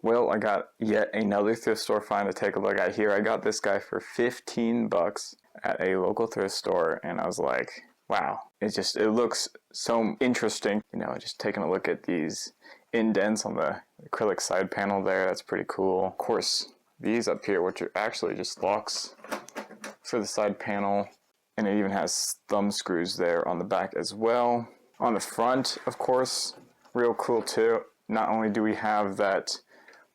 Well, I got yet another thrift store find to take a look at here. I got this guy for 15 bucks at a local thrift store, and I was like, wow, it looks so interesting. You know, just taking a look at these indents on the acrylic side panel there, that's pretty cool. Of course, these up here, which are actually just locks for the side panel, and it even has thumb screws there on the back as well. On the front, of course, real cool too. Not only do we have that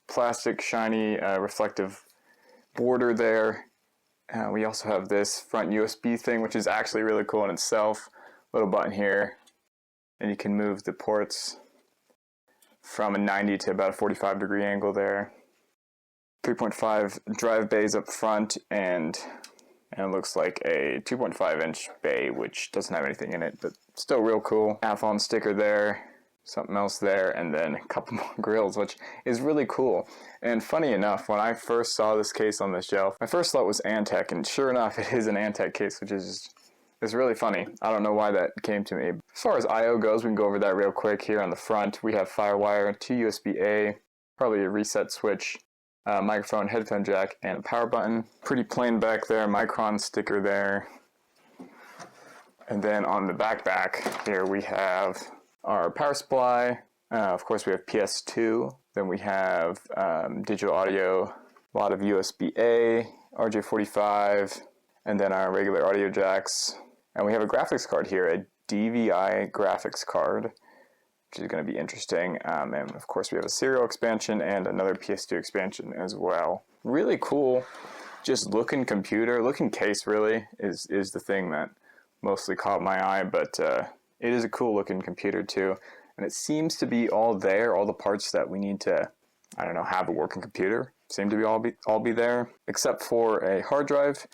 plastic shiny reflective border there, we also have this front USB thing, which is actually really cool in itself. Little button here, and you can move the ports from a 90 to about a 45-degree angle there. 3.5 drive bays up front, and it looks like a 2.5-inch bay, which doesn't have anything in it, but still real cool. Athlon sticker there, something else there, and then a couple more grills, which is really cool. And funny enough, when I first saw this case on the shelf, my first thought was Antec, and sure enough, it is an Antec case, which is really funny. I don't know why that came to me. As far as I/O goes, we can go over that real quick. Here on the front, we have FireWire, 2 USB-A, probably a reset switch, microphone, headphone jack, and a power button. Pretty plain back there, Micron sticker there. And then on the back here, we have our power supply. Of course, we have PS2. Then we have digital audio, a lot of USB-A, RJ45, and then our regular audio jacks. And we have a graphics card here, a DVI graphics card, which is going to be interesting. And of course, we have a serial expansion and another PS2 expansion as well. Really cool, just looking case really is the thing that mostly caught my eye, but it is a cool looking computer too. And it seems to be all there, all the parts that we need to, I don't know, have a working computer seem to be all be there, except for a hard drive.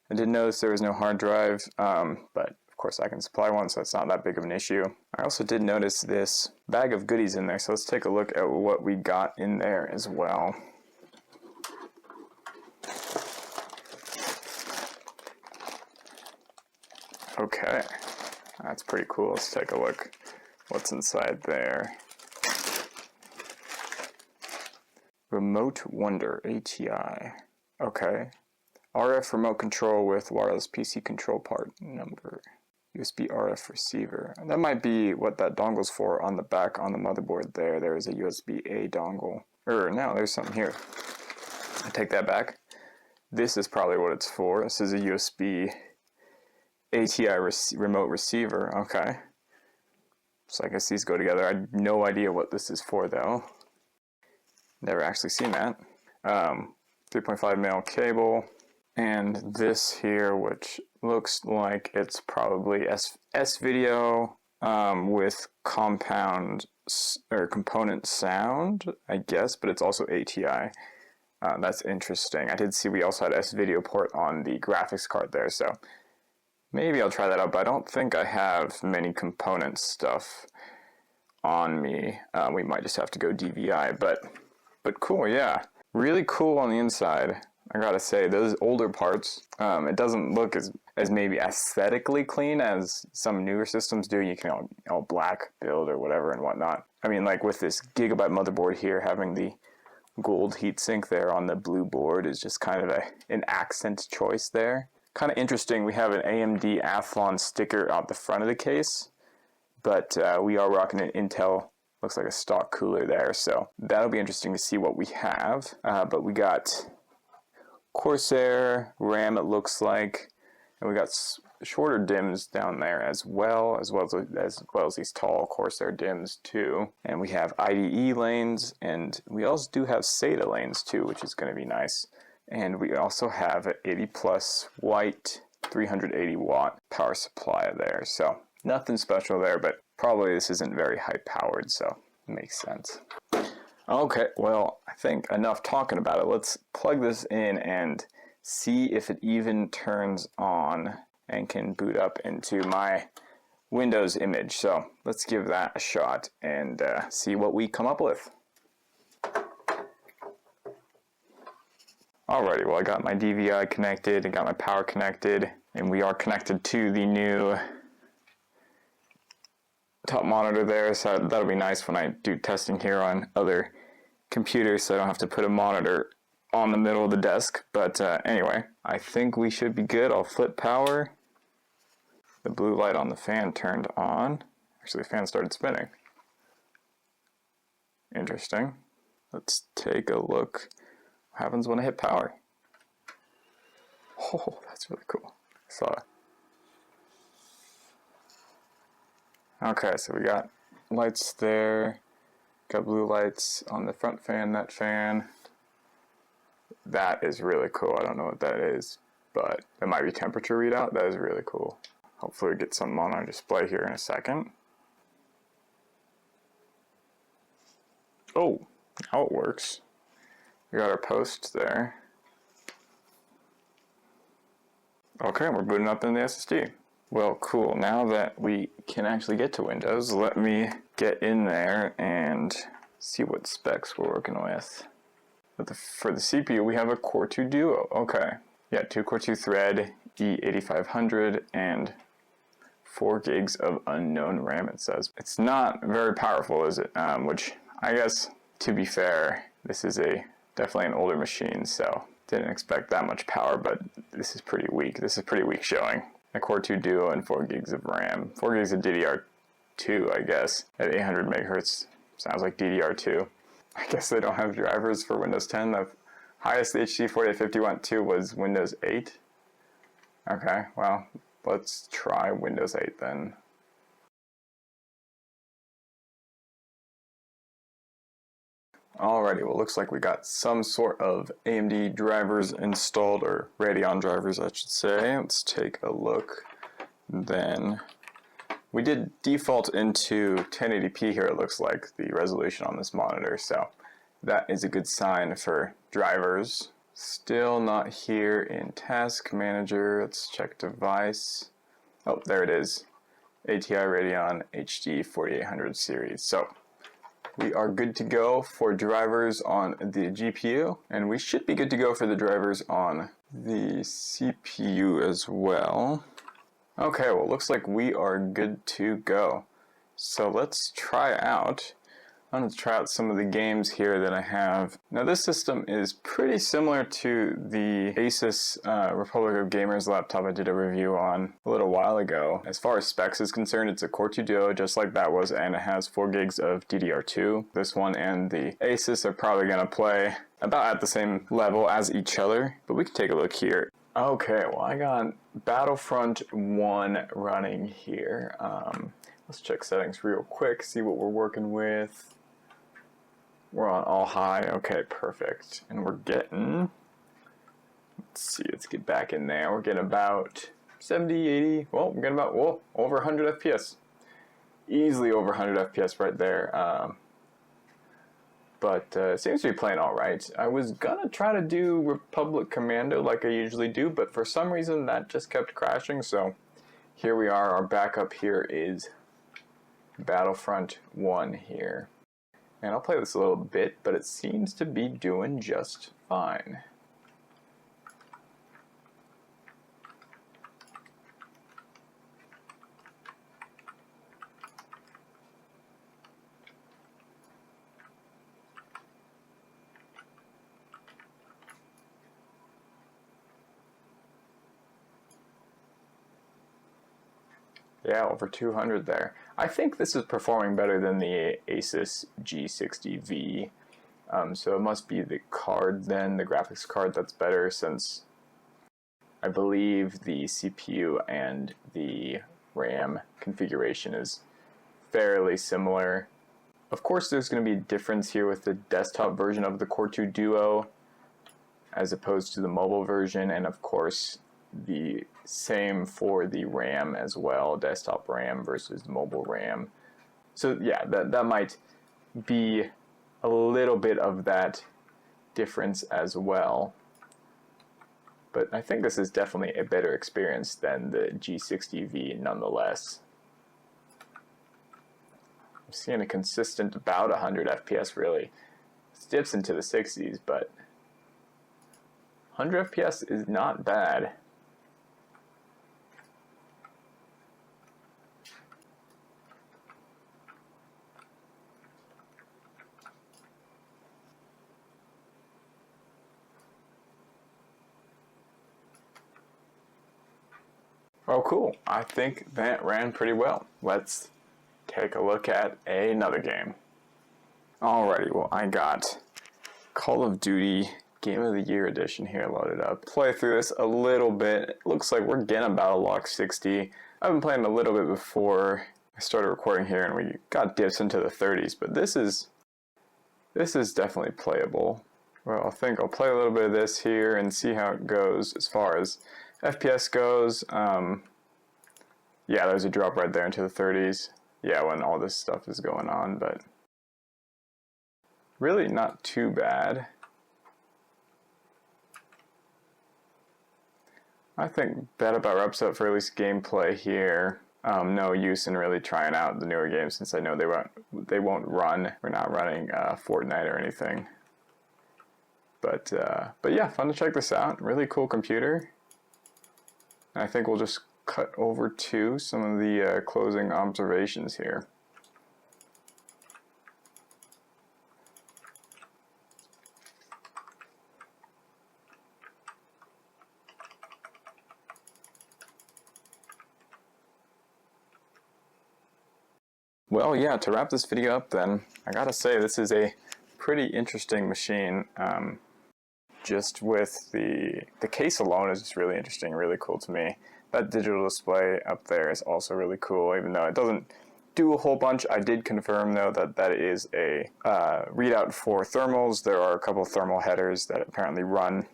I did notice there was no hard drive, but of course I can supply one, so it's not that big of an issue. I also did notice this bag of goodies in there, so let's take a look at what we got in there as well. Okay, that's pretty cool. Let's take a look what's inside there. Remote Wonder ATI. Okay. RF remote control with wireless PC control part number. USB RF receiver. And that might be what that dongle's for on the back on the motherboard there. There is a USB-A dongle. No, there's something here. I take that back. This is probably what it's for. This is a USB ATI remote receiver. Okay. So I guess these go together. I have no idea what this is for though. Never actually seen that. 3.5mm cable. And this here, which looks like it's probably S-Video with component sound, I guess, but it's also ATI. That's interesting. I did see we also had S-Video port on the graphics card there, so maybe I'll try that out, but I don't think I have many component stuff on me. We might just have to go DVI, but cool, yeah. Really cool on the inside. I gotta say, those older parts, it doesn't look as maybe aesthetically clean as some newer systems do. You can all black build or whatever and whatnot. I mean, like with this Gigabyte motherboard here, having the gold heatsink there on the blue board is just kind of an accent choice there. Kind of interesting, we have an AMD Athlon sticker out the front of the case, but we are rocking an Intel, looks like a stock cooler there, so that'll be interesting to see what we have. But we got Corsair RAM, it looks like, and we got shorter DIMMs down there as well as these tall Corsair DIMMs too. And we have IDE lanes, and we also do have SATA lanes too, which is going to be nice. And we also have an 80 plus white 380 watt power supply there. So nothing special there, but probably this isn't very high powered, so it makes sense. Okay, well, I think enough talking about it. Let's plug this in and see if it even turns on and can boot up into my Windows image. So let's give that a shot and see what we come up with. Alrighty, well, I got my DVI connected, I got my power connected, and we are connected to the new top monitor there, so that'll be nice when I do testing here on other computer so I don't have to put a monitor on the middle of the desk. But anyway, I think we should be good. I'll flip power. The blue light on the fan turned on. Actually, the fan started spinning. Interesting. Let's take a look. What happens when I hit power? Oh, that's really cool. I saw it. Okay, so we got lights there. Got blue lights on the front fan, that fan. That is really cool. I don't know what that is, but it might be temperature readout. That is really cool. Hopefully we get something on our display here in a second. Oh, now it works. We got our post there. Okay, we're booting up in the SSD. Well, cool. Now that we can actually get to Windows, let me get in there and see what specs we're working with. For the CPU, we have a Core 2 Duo. Okay. Yeah, 2 Core 2 thread, E8500, and 4 gigs of unknown RAM, it says. It's not very powerful, is it? Which, I guess, to be fair, this is definitely an older machine, so didn't expect that much power, but this is pretty weak. This is pretty weak showing. A Core 2 Duo and 4 gigs of RAM. 4 gigs of DDR2, I guess, at 800 megahertz. Sounds like DDR2. I guess they don't have drivers for Windows 10. The highest the HC4850 went to was Windows 8. Okay, well, let's try Windows 8 then. Alrighty, well, looks like we got some sort of AMD drivers installed, or Radeon drivers, I should say. Let's take a look. Then we did default into 1080p here, it looks like, the resolution on this monitor, so that is a good sign for drivers. Still not here in Task Manager. Let's check device. Oh, there it is. ATI Radeon HD 4800 series. So we are good to go for drivers on the GPU, and we should be good to go for the drivers on the CPU as well. Okay, well, looks like we are good to go. So let's try out. I'm going to try out some of the games here that I have. Now, this system is pretty similar to the Asus Republic of Gamers laptop I did a review on a little while ago. As far as specs is concerned, it's a Core 2 Duo just like that was, and it has 4 gigs of DDR2. This one and the Asus are probably going to play about at the same level as each other, but we can take a look here. Okay, well, I got Battlefront 1 running here. Let's check settings real quick, see what we're working with. We're on all high. Okay, perfect. And we're getting, let's see, let's get back in there. We're getting about 70, 80, well, we're getting about, whoa, over 100 FPS. Easily over 100 FPS right there. But it seems to be playing all right. I was gonna try to do Republic Commando like I usually do, but for some reason that just kept crashing, so here we are. Our backup here is Battlefront 1 here. And I'll play this a little bit, but it seems to be doing just fine. Yeah, over 200 there. I think this is performing better than the Asus G60V. So it must be the card then, the graphics card that's better, since I believe the CPU and the RAM configuration is fairly similar. Of course, there's going to be a difference here with the desktop version of the Core 2 Duo as opposed to the mobile version, and of course the same for the RAM as well, desktop RAM versus mobile RAM. So yeah, that might be a little bit of that difference as well. But I think this is definitely a better experience than the G60V nonetheless. I'm seeing a consistent about 100 FPS really. It dips into the 60s, but 100 FPS is not bad. Oh, cool. I think that ran pretty well. Let's take a look at another game. Alrighty, well, I got Call of Duty Game of the Year edition here loaded up. Play through this a little bit. It looks like we're getting Battlelog 60. I've been playing a little bit before I started recording here, and we got dips into the 30s, but this is definitely playable. Well, I think I'll play a little bit of this here and see how it goes as far as FPS goes. Yeah, there's a drop right there into the 30s. Yeah, when all this stuff is going on, but really not too bad. I think that about wraps up for at least gameplay here. No use in really trying out the newer games since I know they won't run. We're not running Fortnite or anything. But yeah, fun to check this out. Really cool computer. And I think we'll just cut over to some of the closing observations here. Well, yeah, to wrap this video up then, I gotta say this is a pretty interesting machine. Just with the case alone is just really interesting, really cool to me. That digital display up there is also really cool, even though it doesn't do a whole bunch. I did confirm though that is a readout for thermals. There are a couple thermal headers that apparently run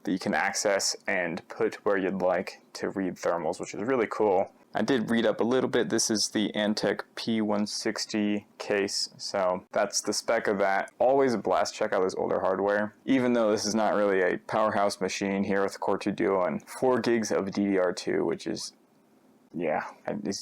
that you can access and put where you'd like to read thermals, which is really cool. I did read up a little bit. This is the Antec P160 case, so that's the spec of that. Always a blast check out this older hardware, even though this is not really a powerhouse machine here with Core 2 Duo and 4 gigs of DDR2, which is, yeah,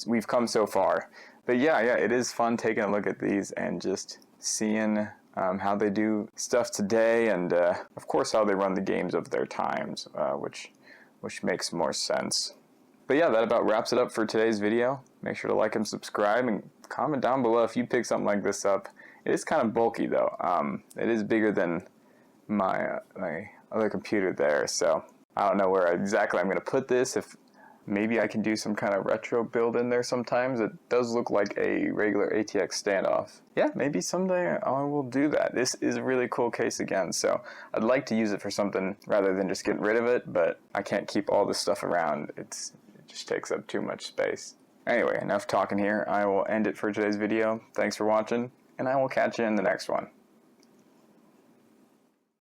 we've come so far. But yeah, it is fun taking a look at these and just seeing how they do stuff today, and of course how they run the games of their times, which makes more sense. But yeah, that about wraps it up for today's video. Make sure to like and subscribe, and comment down below if you pick something like this up. It is kind of bulky though. It is bigger than my other computer there, so I don't know where exactly I'm going to put this. If maybe I can do some kind of retro build in there sometimes. It does look like a regular ATX standoff. Yeah, maybe someday I will do that. This is a really cool case again, so I'd like to use it for something rather than just getting rid of it, but I can't keep all this stuff around. It just takes up too much space. Anyway, enough talking here. I will end it for today's video. Thanks for watching, and I will catch you in the next one.